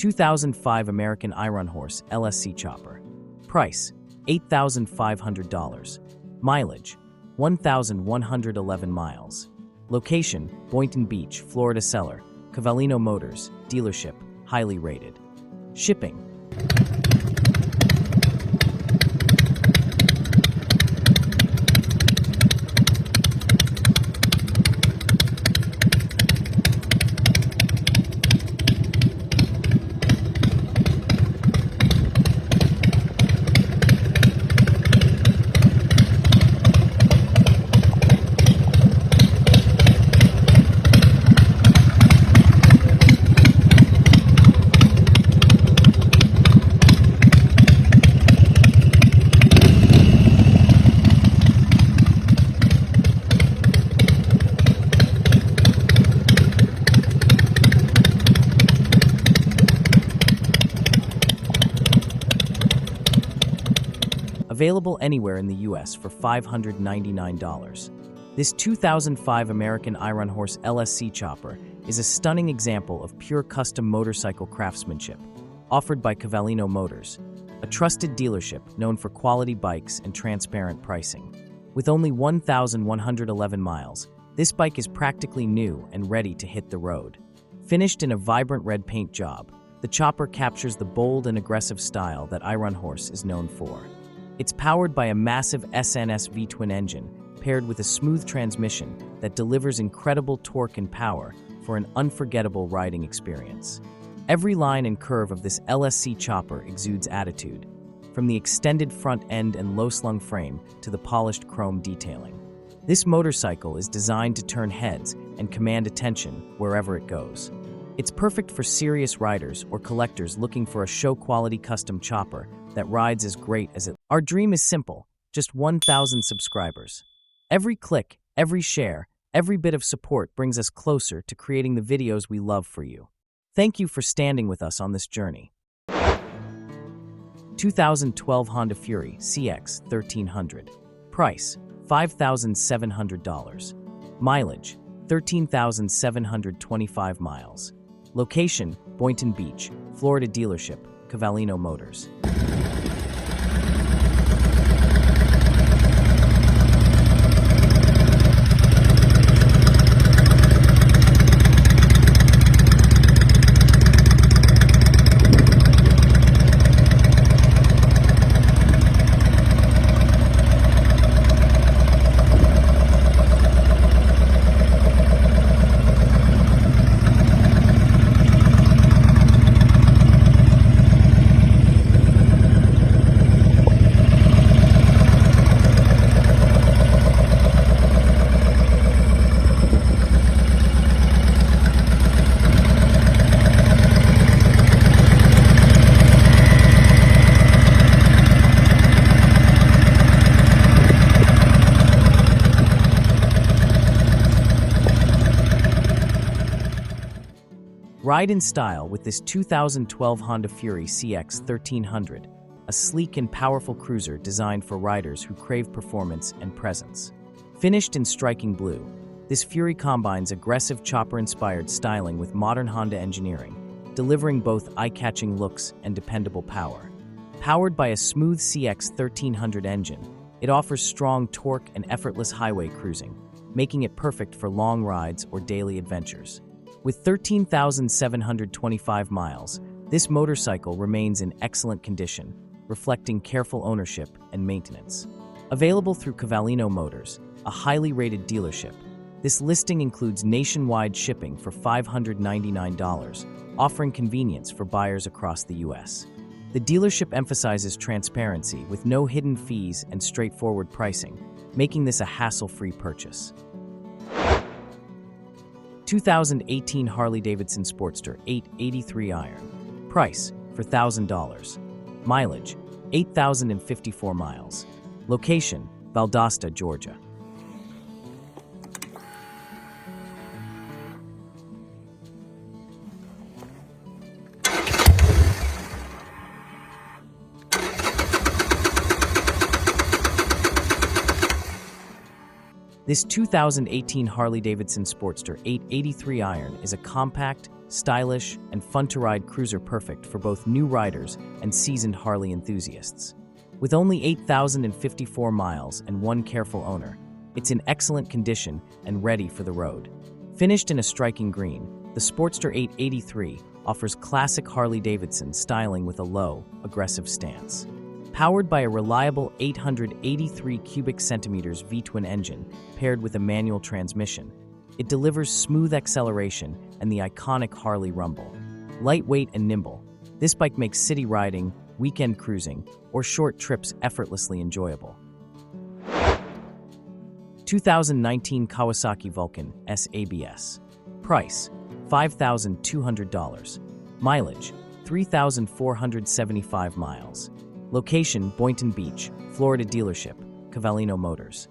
2005 American IronHorse LSC chopper. Price, $8,500. Mileage, 1,111 miles. Location, Boynton Beach, Florida. Seller, Cavallino Motors, dealership, highly rated. Shipping. Available anywhere in the US for $599. This 2005 American IronHorse LSC chopper is a stunning example of pure custom motorcycle craftsmanship, offered by Cavallino Motors, a trusted dealership known for quality bikes and transparent pricing. With only 1,111 miles, this bike is practically new and ready to hit the road. Finished in a vibrant red paint job, the chopper captures the bold and aggressive style that IronHorse is known for. It's powered by a massive SNS V-twin engine paired with a smooth transmission that delivers incredible torque and power for an unforgettable riding experience. Every line and curve of this LSC chopper exudes attitude, from the extended front end and low-slung frame to the polished chrome detailing. This motorcycle is designed to turn heads and command attention wherever it goes. It's perfect for serious riders or collectors looking for a show-quality custom chopper that rides as great as it. Our dream is simple, just 1,000 subscribers. Every click, every share, every bit of support brings us closer to creating the videos we love for you. Thank you for standing with us on this journey. 2012 Honda Fury CX 1300. Price, $5,700. Mileage, 13,725 miles. Location, Boynton Beach, Florida. Dealership, Cavallino Motors. Ride in style with this 2012 Honda Fury CX 1300, a sleek and powerful cruiser designed for riders who crave performance and presence. Finished in striking blue, this Fury combines aggressive chopper-inspired styling with modern Honda engineering, delivering both eye-catching looks and dependable power. Powered by a smooth CX 1300 engine, it offers strong torque and effortless highway cruising, making it perfect for long rides or daily adventures. With 13,725 miles, this motorcycle remains in excellent condition, reflecting careful ownership and maintenance. Available through Cavallino Motors, a highly rated dealership, this listing includes nationwide shipping for $599, offering convenience for buyers across the U.S. The dealership emphasizes transparency with no hidden fees and straightforward pricing, making this a hassle-free purchase. 2018 Harley-Davidson Sportster 883 Iron. Price, $1,000. Mileage, 8,054 miles. Location, Valdosta, Georgia. This 2018 Harley-Davidson Sportster 883 Iron is a compact, stylish, and fun-to-ride cruiser perfect for both new riders and seasoned Harley enthusiasts. With only 8,054 miles and one careful owner, it's in excellent condition and ready for the road. Finished in a striking green, the Sportster 883 offers classic Harley-Davidson styling with a low, aggressive stance. Powered by a reliable 883 cubic centimeters V-twin engine paired with a manual transmission, it delivers smooth acceleration and the iconic Harley rumble. Lightweight and nimble, this bike makes city riding, weekend cruising, or short trips effortlessly enjoyable. 2019 Kawasaki Vulcan S ABS. Price: $5,200. Mileage: 3,475 miles. Location: Boynton Beach, Florida. Dealership: Cavallino Motors.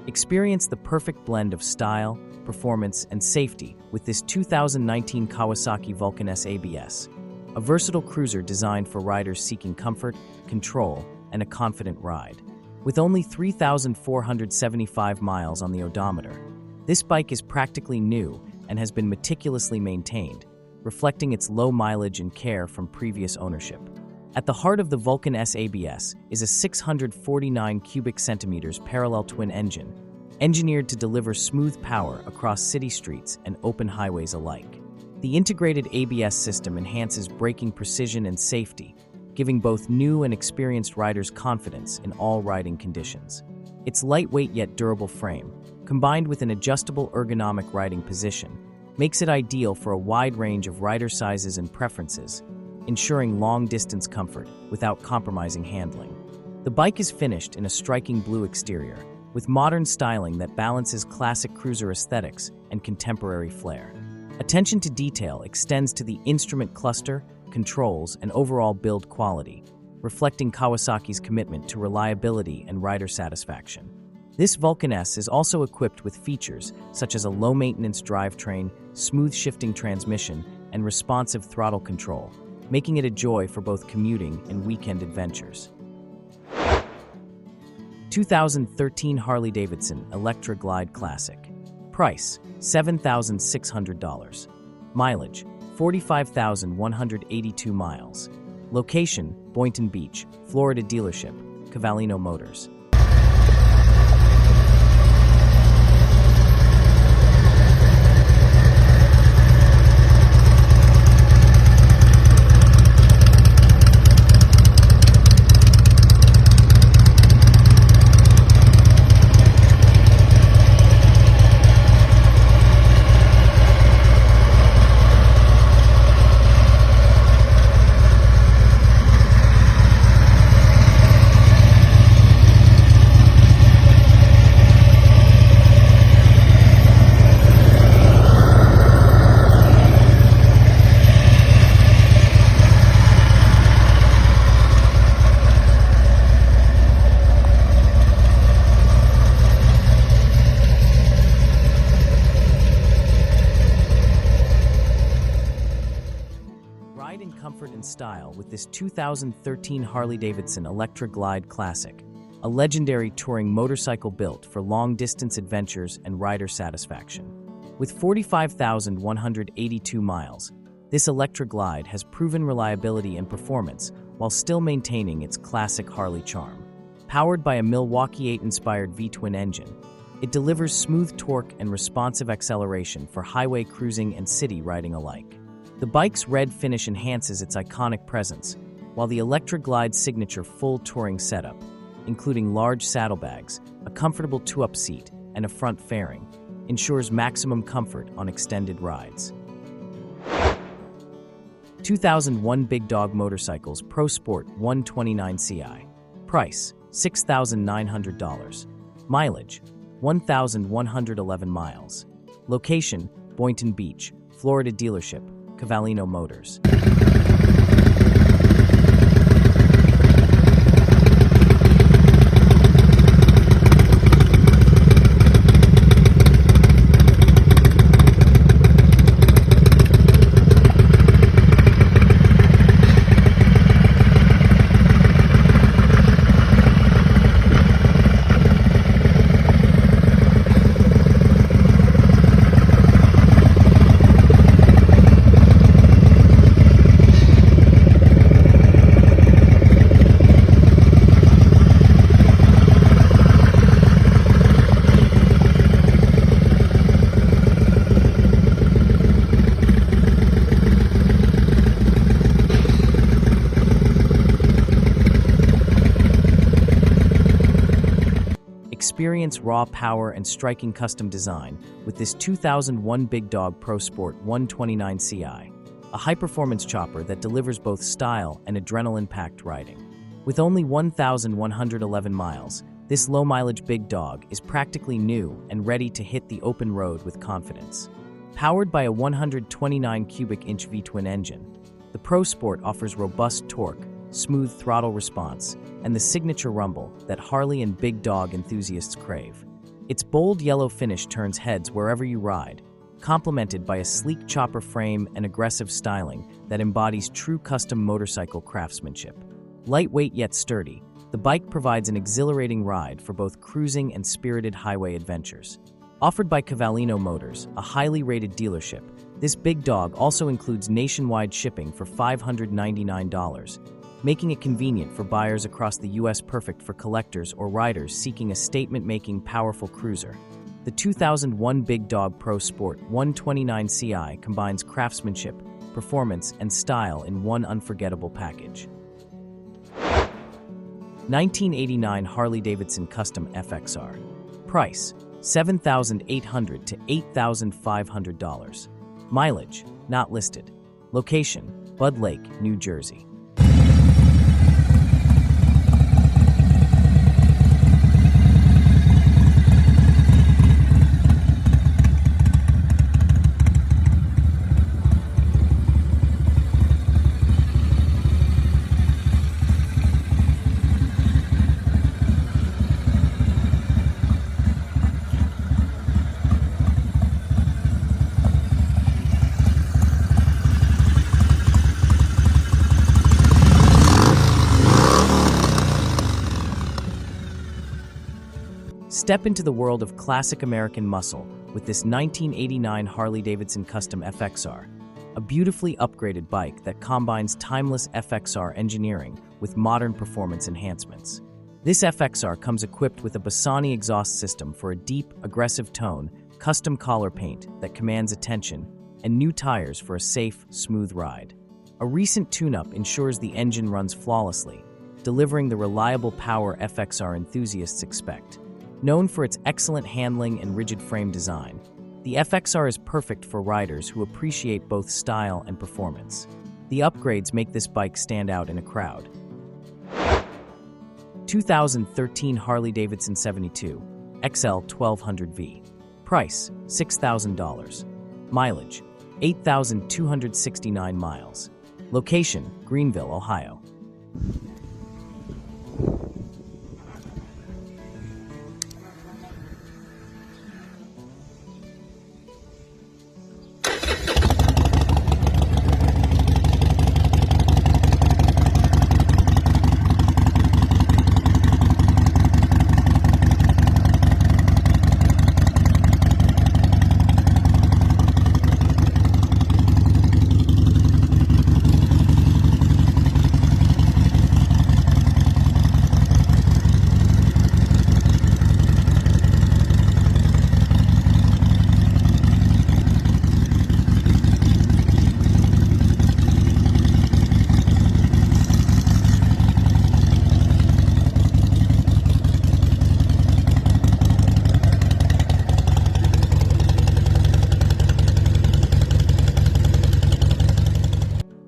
Experience the perfect blend of style, performance, and safety with this 2019 Kawasaki Vulcan S ABS, a versatile cruiser designed for riders seeking comfort, control, and a confident ride. With only 3,475 miles on the odometer, this bike is practically new and has been meticulously maintained, reflecting its low mileage and care from previous ownership. At the heart of the Vulcan S ABS is a 649 cubic centimeters parallel twin engine, engineered to deliver smooth power across city streets and open highways alike. The integrated ABS system enhances braking precision and safety, giving both new and experienced riders confidence in all riding conditions. Its lightweight yet durable frame, combined with an adjustable ergonomic riding position, makes it ideal for a wide range of rider sizes and preferences, ensuring long-distance comfort without compromising handling. The bike is finished in a striking blue exterior, with modern styling that balances classic cruiser aesthetics and contemporary flair. Attention to detail extends to the instrument cluster, controls, and overall build quality, reflecting Kawasaki's commitment to reliability and rider satisfaction. This Vulcan S is also equipped with features such as a low-maintenance drivetrain, smooth shifting transmission, and responsive throttle control, making it a joy for both commuting and weekend adventures. 2013 Harley-Davidson Electra Glide Classic. Price: $7,600. Mileage: 45,182 miles. Location: Boynton Beach, Florida. Dealership: Cavallino Motors. Ride in comfort and style with this 2013 Harley-Davidson Electra Glide Classic, a legendary touring motorcycle built for long-distance adventures and rider satisfaction. With 45,182 miles, this Electra Glide has proven reliability and performance while still maintaining its classic Harley charm. Powered by a Milwaukee 8-inspired V-twin engine, it delivers smooth torque and responsive acceleration for highway cruising and city riding alike. The bike's red finish enhances its iconic presence, while the Electra glide's signature full touring setup, including large saddlebags, a comfortable two-up seat, and a front fairing, ensures maximum comfort on extended rides. 2001 Big Dog Motorcycles Pro Sport 129 Ci. Price, $6,900. Mileage, 1,111 miles. Location, Boynton Beach, Florida dealership, Cavallino Motors. Experience raw power and striking custom design with this 2001 Big Dog Pro Sport 129 Ci, a high-performance chopper that delivers both style and adrenaline-packed riding. With only 1,111 miles, this low-mileage Big Dog is practically new and ready to hit the open road with confidence. Powered by a 129 cubic inch V-twin engine, the Pro Sport offers robust torque, smooth throttle response, and the signature rumble that Harley and Big Dog enthusiasts crave. Its bold yellow finish turns heads wherever you ride, complemented by a sleek chopper frame and aggressive styling that embodies true custom motorcycle craftsmanship. Lightweight yet sturdy, the bike provides an exhilarating ride for both cruising and spirited highway adventures. Offered by Cavallino Motors, a highly rated dealership, this Big Dog also includes nationwide shipping for $599, making it convenient for buyers across the U.S. perfect for collectors or riders seeking a statement-making powerful cruiser. The 2001 Big Dog Pro Sport 129 Ci combines craftsmanship, performance, and style in one unforgettable package. 1989 Harley-Davidson Custom FXR. Price, $7,800 to $8,500. Mileage, not listed. Location, Bud Lake, New Jersey. Step into the world of classic American muscle with this 1989 Harley-Davidson Custom FXR, a beautifully upgraded bike that combines timeless FXR engineering with modern performance enhancements. This FXR comes equipped with a Bassani exhaust system for a deep, aggressive tone, custom collar paint that commands attention, and new tires for a safe, smooth ride. A recent tune-up ensures the engine runs flawlessly, delivering the reliable power FXR enthusiasts expect. Known for its excellent handling and rigid frame design, the FXR is perfect for riders who appreciate both style and performance. The upgrades make this bike stand out in a crowd. 2013 Harley-Davidson 72 XL 1200V. Price, $6,000. Mileage, 8,269 miles. Location, Greenville, Ohio.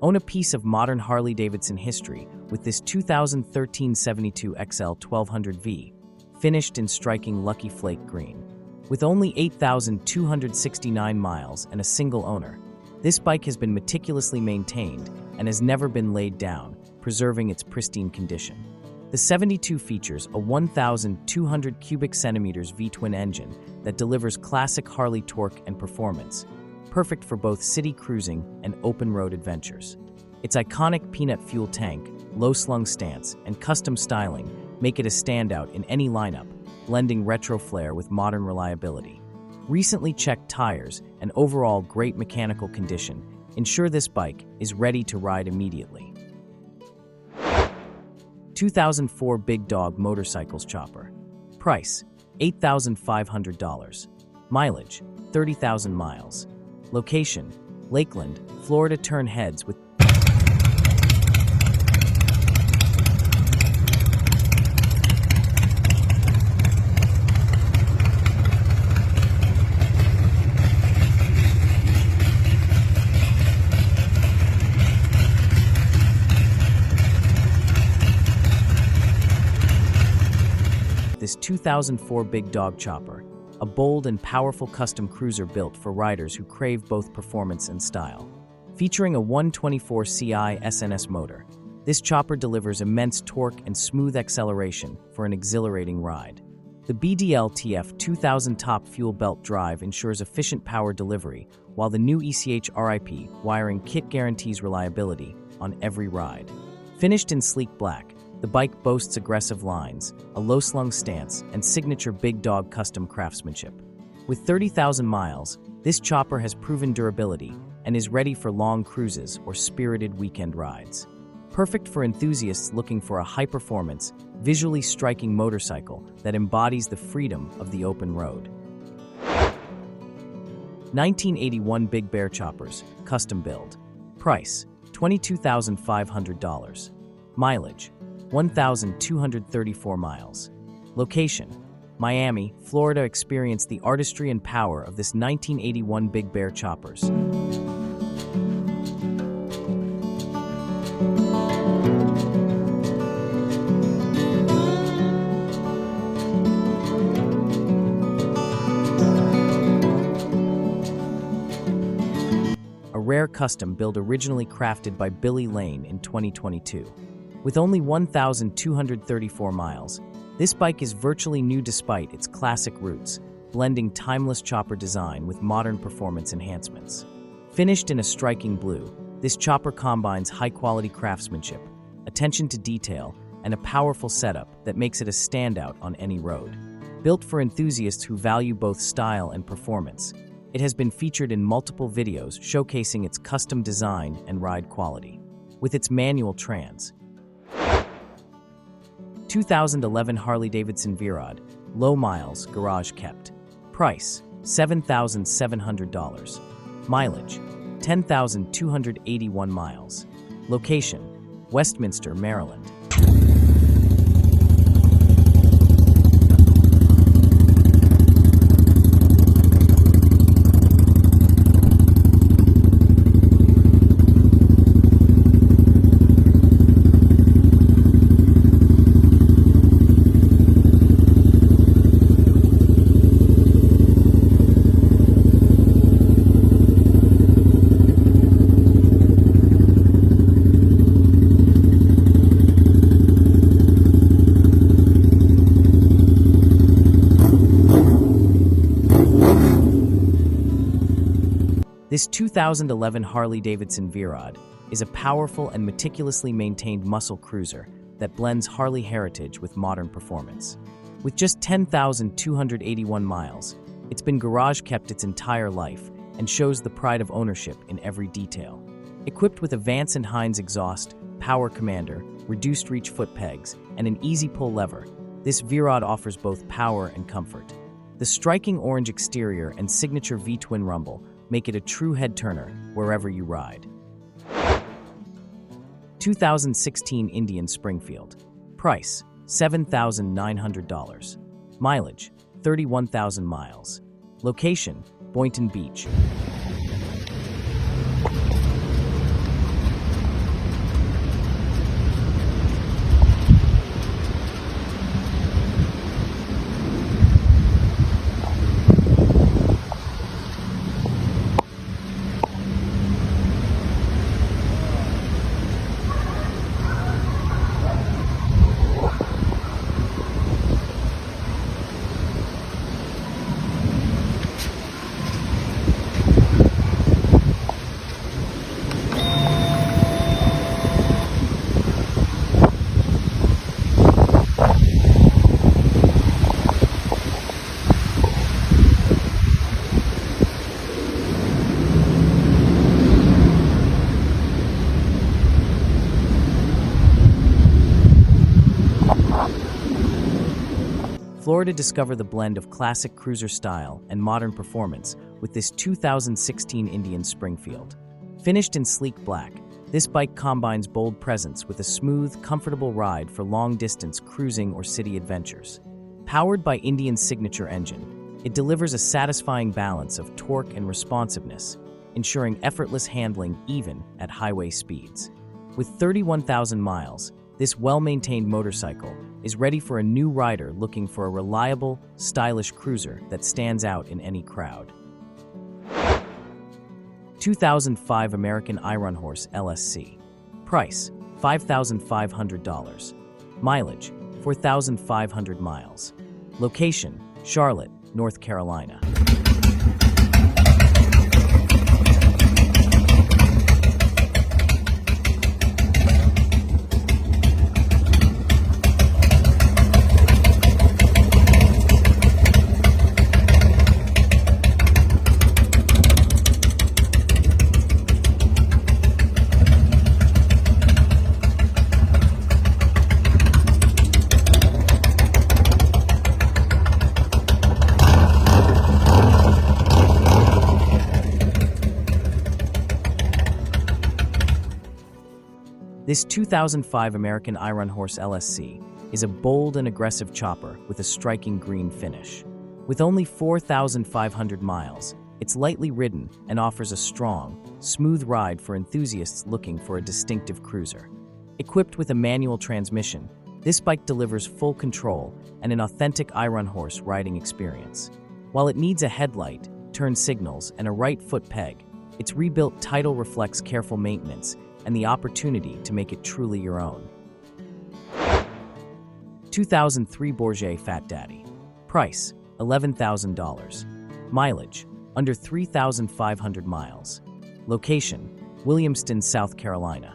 Own a piece of modern Harley-Davidson history with this 2013 72 XL 1200V, finished in striking Lucky Flake green. With only 8,269 miles and a single owner, this bike has been meticulously maintained and has never been laid down, preserving its pristine condition. The 72 features a 1,200 cubic centimeters V-twin engine that delivers classic Harley torque and performance, perfect for both city cruising and open-road adventures. Its iconic peanut fuel tank, low-slung stance, and custom styling make it a standout in any lineup, blending retro flair with modern reliability. Recently checked tires and overall great mechanical condition ensure this bike is ready to ride immediately. 2004 Big Dog Motorcycles Chopper. Price: $8,500. Mileage: 30,000 miles. Location: Lakeland, Florida. Turn heads with this 2004 Big Dog Chopper, a bold and powerful custom cruiser built for riders who crave both performance and style. Featuring a 124 Ci SNS motor, this chopper delivers immense torque and smooth acceleration for an exhilarating ride. The BDL-TF 2000 top fuel belt drive ensures efficient power delivery, while the new ECH RIP wiring kit guarantees reliability on every ride. Finished in sleek black, the bike boasts aggressive lines, a low-slung stance, and signature Big Dog custom craftsmanship. With 30,000 miles, this chopper has proven durability and is ready for long cruises or spirited weekend rides. Perfect for enthusiasts looking for a high-performance, visually striking motorcycle that embodies the freedom of the open road. 1981 Big Bear Choppers, custom build. Price: $22,500. Mileage: 1,234 miles. Location: Miami, Florida. Experience the artistry and power of this 1981 Big Bear Choppers. A rare custom build originally crafted by Billy Lane in 2022. With only 1,234 miles, this bike is virtually new despite its classic roots, blending timeless chopper design with modern performance enhancements. Finished in a striking blue, this chopper combines high-quality craftsmanship, attention to detail, and a powerful setup that makes it a standout on any road. Built for enthusiasts who value both style and performance, it has been featured in multiple videos showcasing its custom design and ride quality. With its manual trans, 2011 Harley-Davidson Virod, low miles, garage kept. Price: $7,700. Mileage: 10,281 miles. Location: Westminster, Maryland. This 2011 Harley-Davidson Virod is a powerful and meticulously maintained muscle cruiser that blends Harley heritage with modern performance. With just 10,281 miles, it's been garage kept its entire life and shows the pride of ownership in every detail. Equipped with a Vance & Hines exhaust, power commander, reduced reach foot pegs, and an easy pull lever, this Virod offers both power and comfort. The striking orange exterior and signature V-twin rumble make it a true head-turner wherever you ride. 2016 Indian Springfield. Price: $7,900. Mileage: 31,000 miles. Location: Boynton Beach. Explore to discover the blend of classic cruiser style and modern performance with this 2016 Indian Springfield. Finished in sleek black, this bike combines bold presence with a smooth, comfortable ride for long-distance cruising or city adventures. Powered by Indian's signature engine, it delivers a satisfying balance of torque and responsiveness, ensuring effortless handling even at highway speeds. With 31,000 miles, this well-maintained motorcycle is ready for a new rider looking for a reliable, stylish cruiser that stands out in any crowd. 2005 American IronHorse LSC. Price: $5,500. Mileage: 4,500 miles. Location: Charlotte, North Carolina. This 2005 American IronHorse LSC is a bold and aggressive chopper with a striking green finish. With only 4,500 miles, it's lightly ridden and offers a strong, smooth ride for enthusiasts looking for a distinctive cruiser. Equipped with a manual transmission, this bike delivers full control and an authentic IronHorse riding experience. While it needs a headlight, turn signals, and a right foot peg, its rebuilt title reflects careful maintenance and the opportunity to make it truly your own. 2003 Bourget Fat Daddy. Price: $11,000. Mileage: under 3,500 miles. Location: Williamston, South Carolina.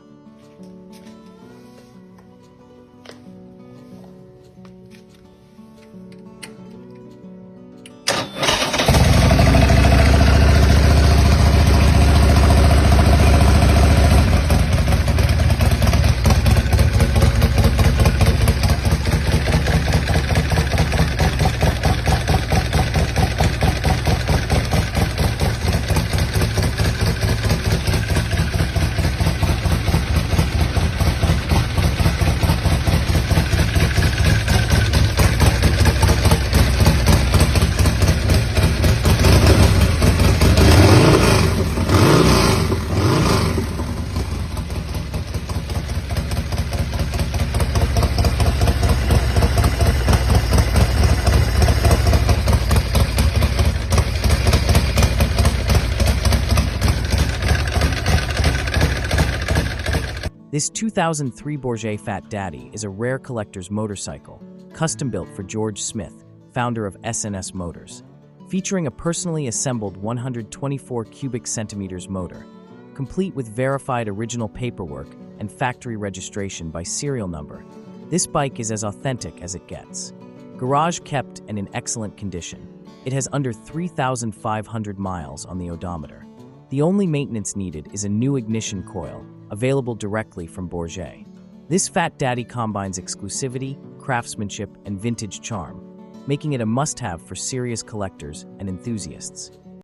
This 2003 Bourget Fat Daddy is a rare collector's motorcycle, custom-built for George Smith, founder of SNS Motors. Featuring a personally assembled 124 cubic centimeters motor, complete with verified original paperwork and factory registration by serial number, this bike is as authentic as it gets. Garage kept and in excellent condition, it has under 3,500 miles on the odometer. The only maintenance needed is a new ignition coil, available directly from Bourget. This Fat Daddy combines exclusivity, craftsmanship, and vintage charm, making it a must-have for serious collectors and enthusiasts.